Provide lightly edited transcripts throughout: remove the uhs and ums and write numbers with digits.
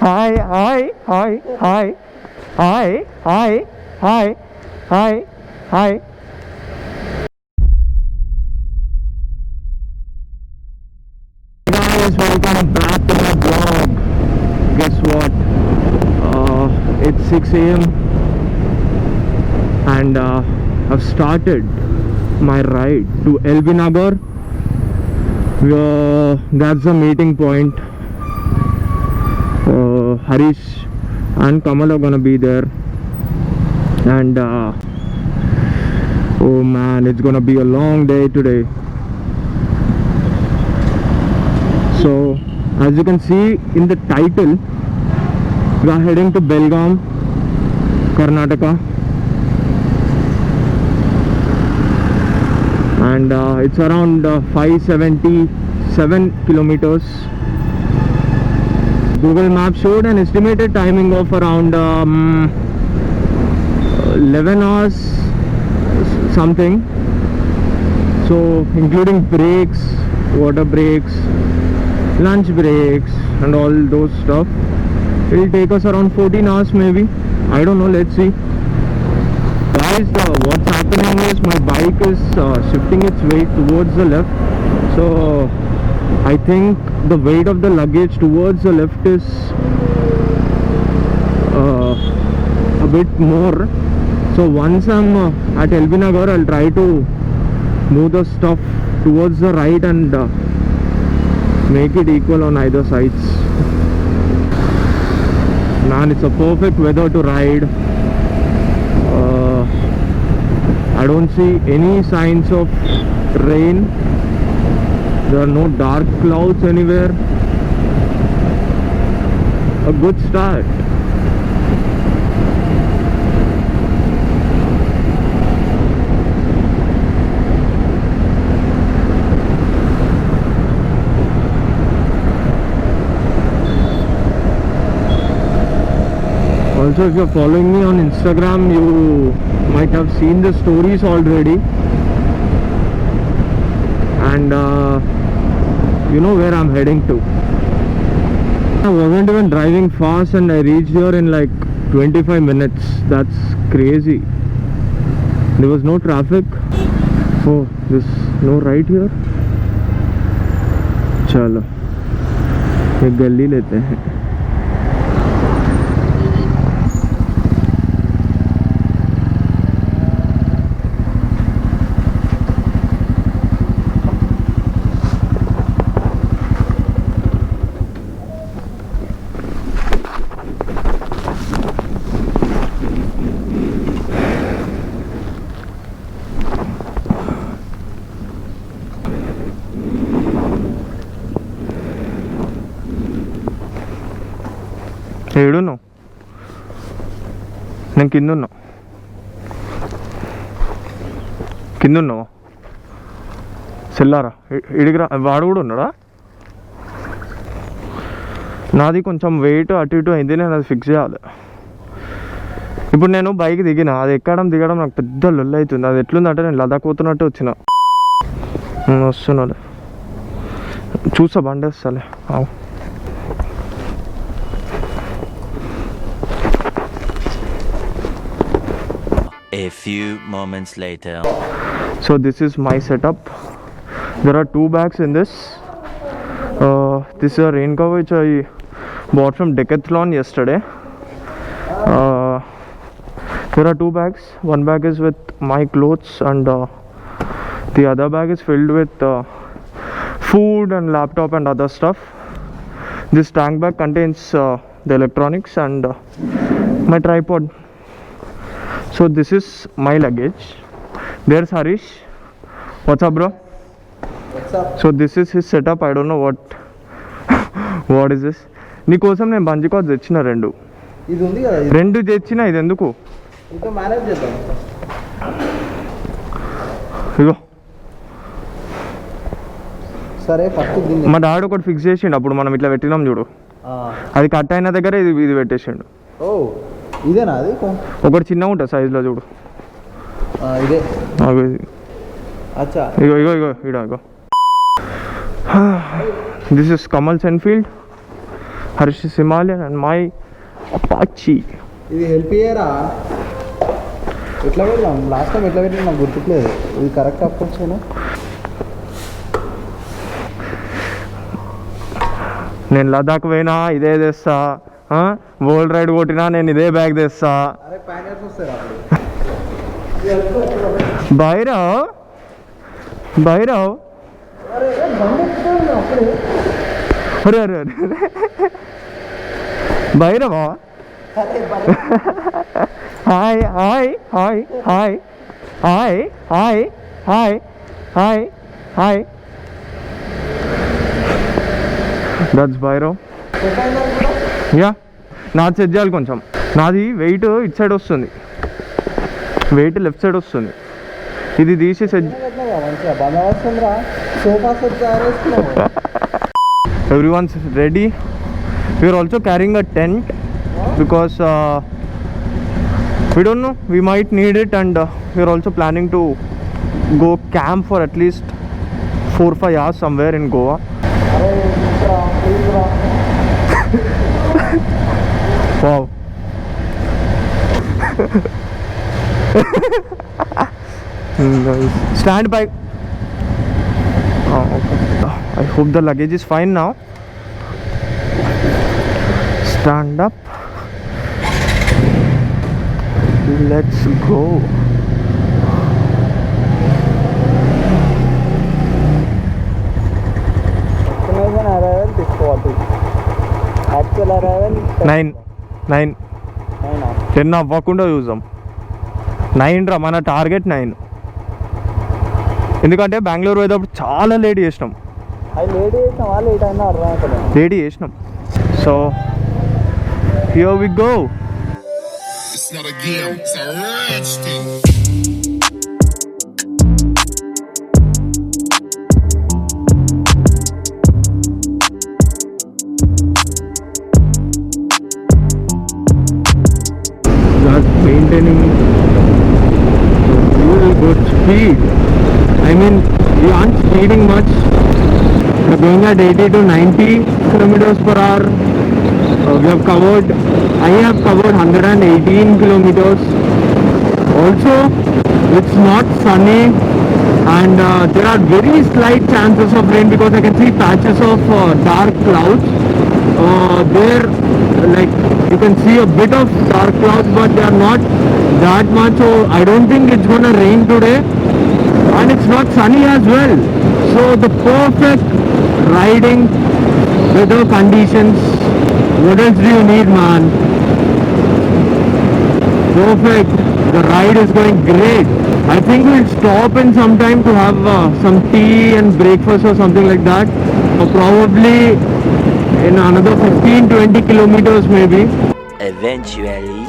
Hi, hi, hi, hi, hi, hi, hi, hi, hi. Guys, welcome back to my vlog. Guess what? It's 6 a.m. and I've started my ride to LB Nagar. That's the meeting point. Harish and Kamal are gonna be there, and oh man, it's gonna be a long day today. So as you can see in the title, we are heading to Belgaum, Karnataka, and it's around 577 kilometers. Google Maps showed an estimated timing of around 11 hours something, so including breaks, water breaks, lunch breaks and all those stuff, it will take us around 14 hours maybe. I don't know, let's see. Guys, what's happening is my bike is shifting its weight towards the left, so I think the weight of the luggage towards the left is a bit more. So once I'm at LB Nagar, I'll try to move the stuff towards the right and make it equal on either sides. Man, it's a perfect weather to ride. I don't see any signs of rain. There are no dark clouds anywhere. A good start. Also, if you're following me on Instagram, you might have seen the stories already, and you know where I'm heading to. I wasn't even driving fast and I reached here in like 25 minutes. That's crazy. There was no traffic. Oh, there's no right here. चलो एक गली लेते हैं. ఏడున్నావు? నేను కింద ఉన్నావా? సెల్లారా ఇడిగిరా. వాడు కూడా ఉన్నాడా? నాది కొంచెం వెయిట్ అటు ఇటు అయింది, నేను అది ఫిక్స్ చేయాలి. ఇప్పుడు నేను బైక్ దిగిన, అది ఎక్కడం దిగడం నాకు పెద్ద లొల్లి అవుతుంది. అది ఎట్లుందంటే నేను లదాఖ్ పోతున్నట్టు వచ్చిన. వస్తున్నాలే, చూసా బండి వస్తాలే. A few moments later. So this is my setup. There are 2 bags in this. This is a rain cover which I bought from Decathlon yesterday. There are 2 bags. One bag is with my clothes and the other bag is filled with food and laptop and other stuff. This tank bag contains the electronics and my tripod. So this is my luggage. There's Harish. What's up, bro? What's up? So this is his setup. I don't know what is this. నీకోసం నేను bungee cards తెచ్చిన రెండు. ఇది ఉంది కదా, రెండు తెచ్చిన. ఇది ఎందుకు? ఇంకా మేనేజ్ చేద్దాం. ఇగో సరే, ఫస్ట్ దీన్ని మా డాడీ ఒకటి ఫిక్స్ చేసిండు. అప్పుడు మనం ఇట్లా పెట్టినాం చూడు, అది కట్ అయిన దగ్గర ఇది పెట్టేసిండు. ఓ, ఇదేనా అది? ఒకటి చిన్నగా ఉంటుంది సైజులో చూడు. ఇదే. ఇగో అచ్చా, ఇగో ఇగో ఇగో ఇగో. This is Kamal's Enfield. Harsh's Himalayan and my Apache. ఇది హెల్ప్ చేయరా? ఎట్లా పెడదాం? లాస్ట్ టైం ఎట్లా పెట్టినా నాకు గుర్తులేదు. ఇది కరెక్ట్ అప్రోచ్ అయినా నేను లదాఖ్ పోయినా ఇదే తెస్తా, వరల్డ్ రైడ్ కొట్టినా నేను ఇదే బ్యాగ్ తెస్తా. అరే ప్యాకెట్స్ వస్తారా? భైరవ్ భైరవ్ అరే అరే అరే Bhairava hi hi hi hi hi hi hi hi hi that's Bhairav. Yeah నాది సెట్ చేయాలి కొంచెం. నాది వెయిట్ ఇటు సైడ్ వస్తుంది, వెయిట్ లెఫ్ట్ సైడ్ వస్తుంది. ఇది తీసి set. Everyone's ready. We are also carrying a tent because we don't know, we might need it, and we are also planning to go camp for at least 4-5 hours somewhere in Goa. Wow. Nice. Stand by. Oh, okay. I hope the luggage is fine now. Stand up. Let's go. Actual arrival 9 10 అవ్వకుండా చూద్దాం. 9 రా మన target 9. ఎందుకంటే బెంగళూరు పోయేటప్పుడు చాలా late చేసినాం. Late చేసినాం. So here we go. It's not a game, it's a rich thing. Just maintaining really good speed. I mean, we aren't speeding much. We're going at 80 to 90 kilometers per hour. We have covered, I have covered 118 kilometers. Also, it's not sunny, and there are very slight chances of rain because I can see patches of dark clouds. There, like, you can see a bit of dark clouds, but they are not that much, so I don't think it's gonna rain today. And it's not sunny as well, so the perfect riding weather conditions. What else do you need, man? Perfect. The ride is going great. I think we'll stop in some time to have some tea and breakfast or something like that. Probably in another 15-20 kilometers maybe. Eventually.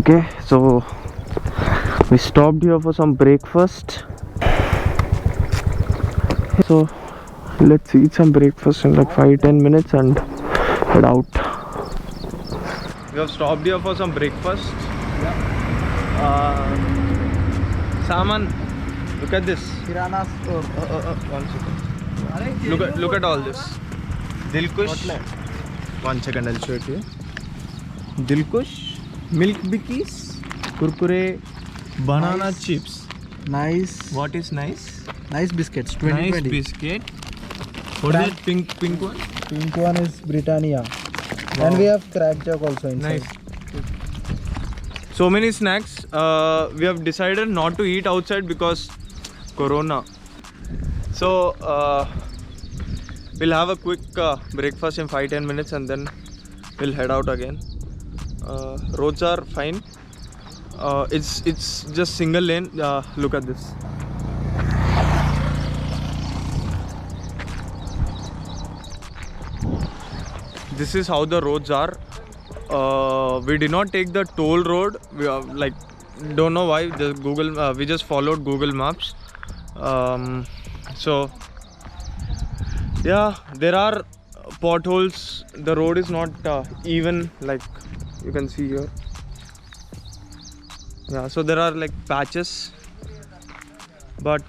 Okay, so we stopped here for some breakfast. So let's eat some breakfast in like 5-10 minutes and head out. We have stopped here for some breakfast. Saman, look at this. Kirana store. One second. Look at all this. Dilkush. One second, I'll show it to you. Dilkush, milk bikis, kurkure, banana Nice. chips. Nice. What is nice? Nice biscuits. Nice 2020. biscuit. What is that pink one? Pink one is Britannia. And we have crack jug also inside. Nice. So many snacks. We have decided not to eat outside because Corona. So we'll have a quick breakfast in 5-10 minutes and then we'll head out again. Roads are fine. It's just single lane. Look at this. This is how the roads are. We did not take the toll road. We are like, don't know why. The Google we just followed Google Maps. So yeah, there are potholes. The road is not even, like you can see here. Yeah, so there are like patches, but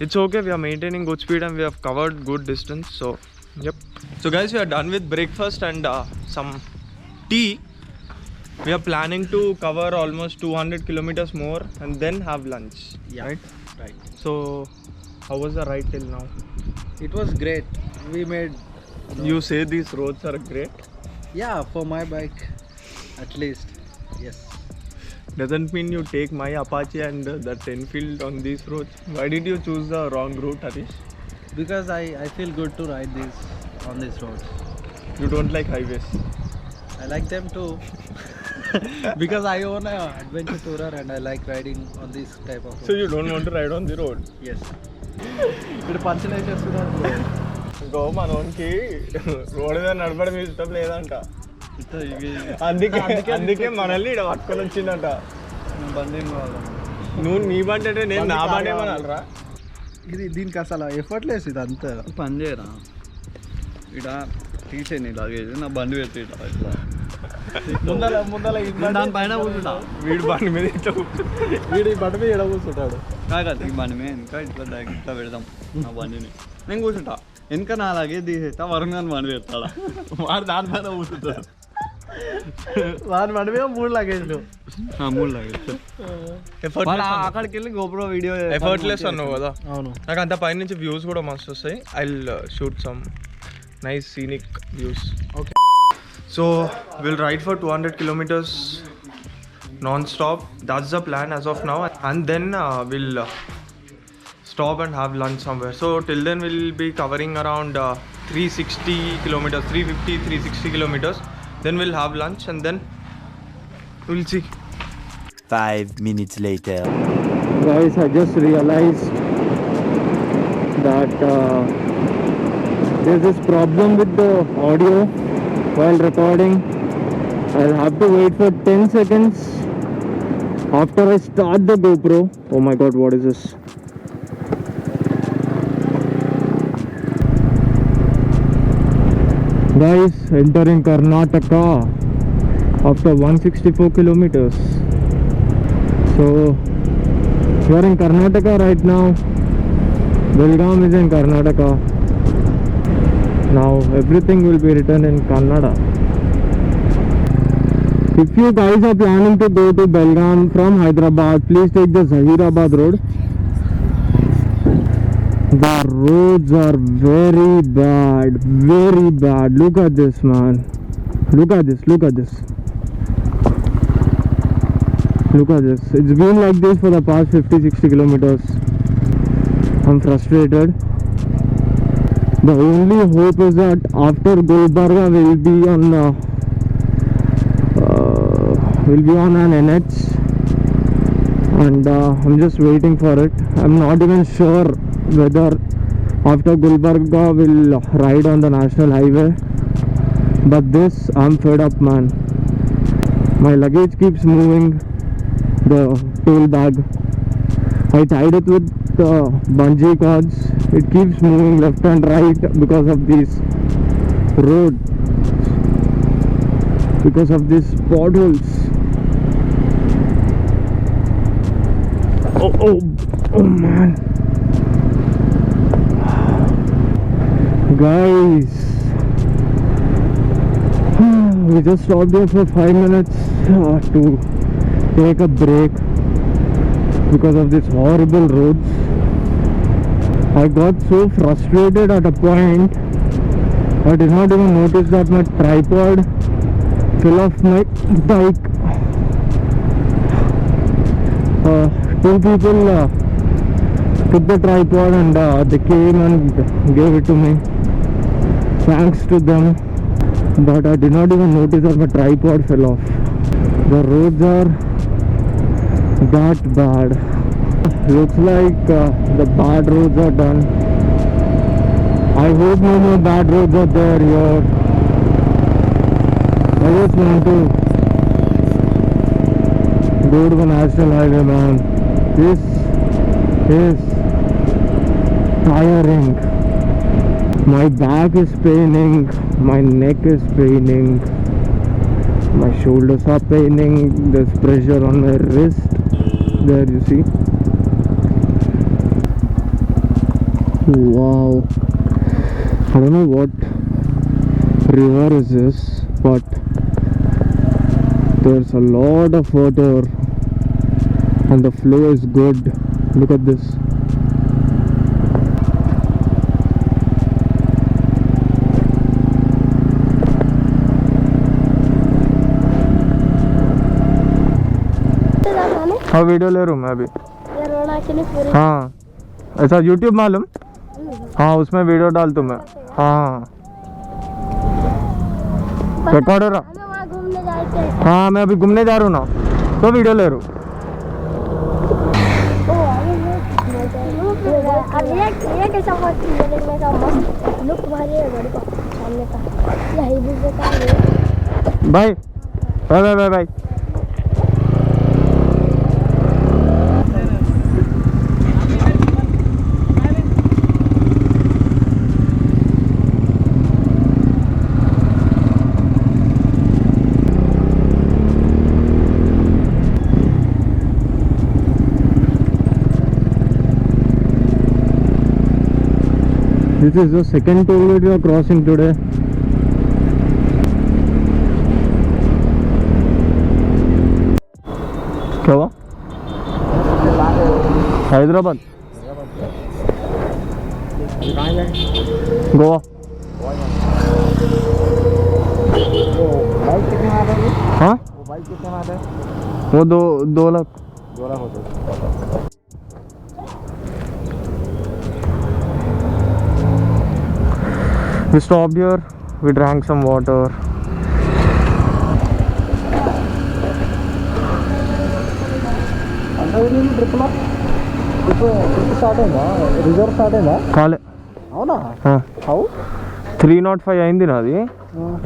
it's okay. We are maintaining good speed and we have covered good distance. So, yep. So guys, we are done with breakfast and some tea. We are planning to cover almost 200 kilometers more and then have lunch. Yeah. Right? Right. So, how was the ride till now? It was great. We made. You say these roads are great. Yeah, for my bike, at least. Yes. Doesn't mean you take my Apache and that Enfield on these roads. Why did you choose the wrong route, Harish? Because I feel good to ride these on these roads. You don't like highways. I like them too. Because I own an adventure tourer and I like riding on this type of roads. So you don't want to ride on the road? Yes. ఇక్కడ పంచలు వేసేస్తున్నారు ఇంకో మనోనికి road మీద నడపడం ఇష్టం లేదంట అందుకే మనల్ని ఇక్కడ పట్టుకొని వచ్చిందంట బండి నువ్వు నీ బండి అంటే నేను నా బండి ఏమనాలరా ఇది దీనికి అసలు ఎఫర్ట్లెస్ ఇది అంతా పని చేయరా ఇక్కడ తీసేయండి లగేజ్ నా బండి పెట్టి ఇట్లా ముందల దానిపైన కూర్చుంటా వీడి బండి మీద ఇట్లా వీడి బండి మీద ఎడ కూర్చుంటాడు కాదు ఈ బండి మీద ఇంకా ఇట్లా ఇట్లా పెడదాం నా బండిని నేను కూర్చుంటా వెనక నా లగేజ్ తీసేస్తా వరుణ్ గారిని బండి పెడతాడా వాడు దానిపైన కూర్చుంటాడు వాడి బండి మీద 3 లగేజ్లు 3 లగేజ్ అక్కడికి వెళ్ళి గోప్రో వీడియో ఎఫర్ట్లెస్ అన్నావు కదా. అవును. నాకు అంత పైన నుంచి వ్యూస్ కూడా మస్తు వస్తాయి. I will shoot some nice scenic views. Okay. So we'll ride for 200 kilometers non-stop. That's the plan as of now. And then we'll stop and have lunch somewhere. So till then we'll be covering around 360 kilometers, 350, 360 kilometers. Then we'll have lunch and then we'll see. 5 minutes later. Guys, I just realized that there's this problem with the audio while recording. I'll have to wait for 10 seconds after I start the GoPro. Oh my god, what is this? Guys, entering Karnataka after 164 kilometers. So we are in Karnataka right now. Belgaum is in Karnataka. Now everything will be written in Kannada. If you guys are planning to go to Belgaum from Hyderabad, please take the Zahirabad road. The roads are very bad, very bad. Look at this, man. Look at this, look at this. Look at this. It's been like this for the past 50-60 kilometers. I'm frustrated. The only hope is that after Gulbarga we'll be on an NH, and I'm just waiting for it. I'm not even sure whether after Gulbarga we'll ride on the national highway, but this I'm fed up, man. My luggage keeps moving, the tool bag. I tied it with bungee cords. It keeps moving left and right because of these road, because of these potholes. Oh man, guys, we just stopped here for 5 minutes to take a break because of these horrible roads. I got so frustrated at a point, I did not even notice that my tripod fell off my bike. Two people took the tripod and they came and gave it to me. Thanks to them, but I did not even notice that my tripod fell off. The roads are that bad. Looks like the bad roads are done. I hope no more bad roads are there here. I just want to go to the national highway, man. This is tiring. My back is paining, my neck is paining, my shoulders are paining. There's pressure on my wrist. There, you see. Wow. I don't know what river is this, but there's a lot of water and the flow is good. Look at this. हाँ video ले रहा हूँ मैं अभी। हाँ ऐसा YouTube मालूम? हाँ उसमें वीडियो डाल दूँ मैं। हाँ रिकॉर्ड हो रहा। हाँ मैं अभी घूमने जा रहा हूँ ना, तो वीडियो ले रहा हूँ। Bye bye bye bye bye. This is the second toll gate we are crossing today. क्या हुआ? हैदराबाद गोवा। बाइक कितने में आता है? हाँ वो बाइक कितने में आता है? वो 2 लाख। 2 लाख होते हैं। We stopped here, we drank some water. Trip start అయిందా? రిజర్వ్ స్టార్ట్ అయిందా? కాలే. అవునా? హౌ 305 అయింది నాది,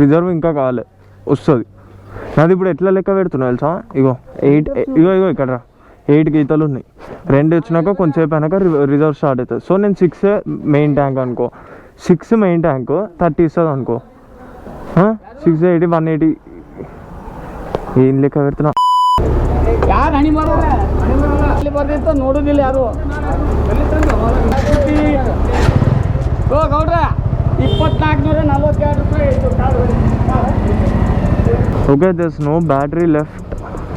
రిజర్వ్ ఇంకా కాలే, వస్తుంది నాది. ఇప్పుడు ఎట్లా లెక్క పెడుతున్నా తెలుసా? ఇగో 8 ఇగో ఇక్కడ 8 గీతలు ఉన్నాయి. 2 వచ్చినాక కొంచెంసేపు అయినాక రిజర్వ్ స్టార్ట్ అవుతుంది. సో నేను 6 మెయిన్ ట్యాంక్ అనుకో, 6 మెయిన్ ట్యాంక్ 30 ఇస్తుంది అనుకో. 680 180 ఏం లెక్క పెడుతున్నా? ಯಾರು ಹಣಿ ಮಾಡೋರೆ ಅಲ್ಲಿ ಬರ್ದಿತ್ತು ನೋಡೋದಿಲ್ಲ ಯಾರು. ಓ ಗೌಡ್ರ 2442 ರೂಪಾಯಿ ಇತ್ತು car. Okay, there's no battery left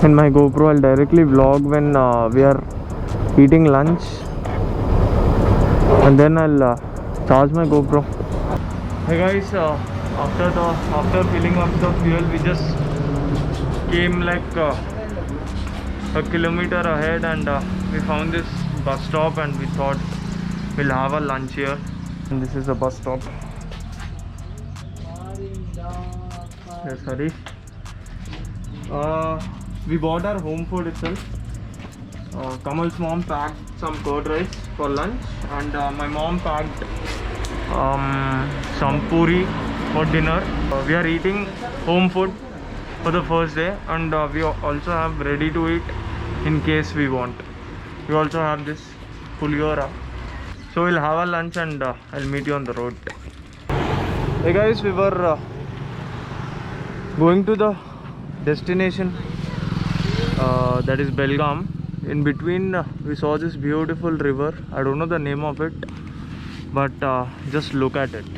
in my GoPro. I'll directly vlog when we are eating lunch, and then I'll charge my GoPro. Hey guys, after filling up the fuel, we just came like a kilometer ahead, and we found this bus stop, and we thought we'll have a lunch here. And this is a bus stop. Yes, sorry. We bought our home food itself. Kamal's mom packed some curd rice for lunch, and my mom packed some puri for dinner. We are eating home food for the first day, and we also have ready to eat in case we want. We also have this puliyora. So we'll have a lunch, and I'll meet you on the road. Hey guys, we were going to the destination, that is Belgaum. In between we saw this beautiful river. I don't know the name of it, but just look at it.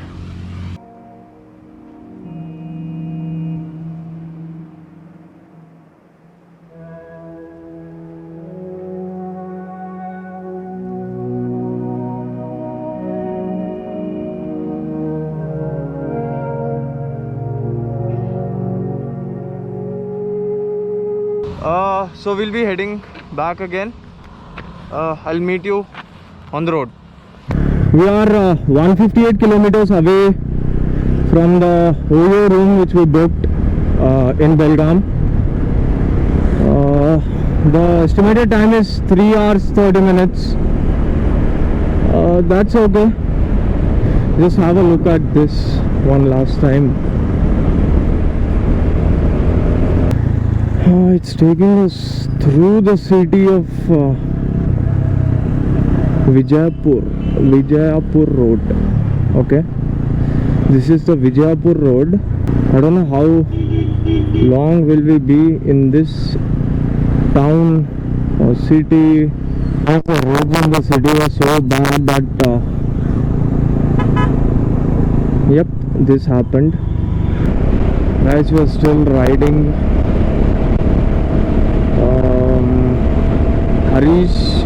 So we'll be heading back again. I'll meet you on the road. We are 158 kilometers away from the Oyo room which we booked in Belgaum. The estimated time is 3 hours 30 minutes. That's okay. Just have a look at this one last time. It's taking us through the city of Vijayapur road. Okay, this is the Vijayapur road. I don't know how long will we be in this town or city. The roads in the city were so bad that Yep, this happened. Guys, we're still riding. Harish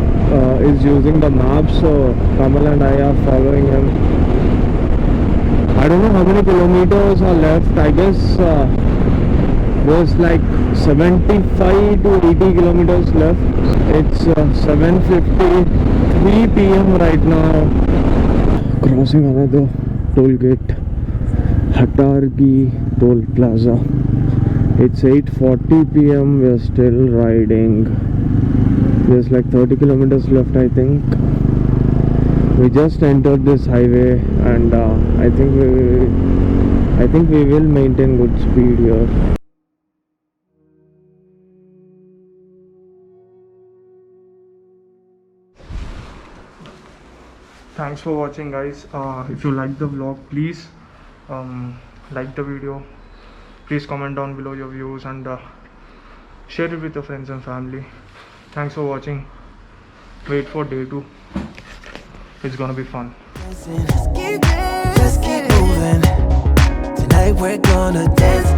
is using the map, so Kamal and I are following him. I don't know how many kilometers are left. I guess there's like 75 to 80 kilometers left. It's 7:53 p.m. right now. Crossing another toll gate, Hatargi Toll Plaza. It's 8:40 p.m. We're still riding. There's like 30 kilometers left, I think. We just entered this highway, and I think we will maintain good speed here. Thanks for watching, guys. If you like the vlog, please like the video. Please comment down below your views and share it with your friends and family. Thanks for watching. Wait for day 2. It's gonna be fun. Just keep moving. Tonight we're gonna dance.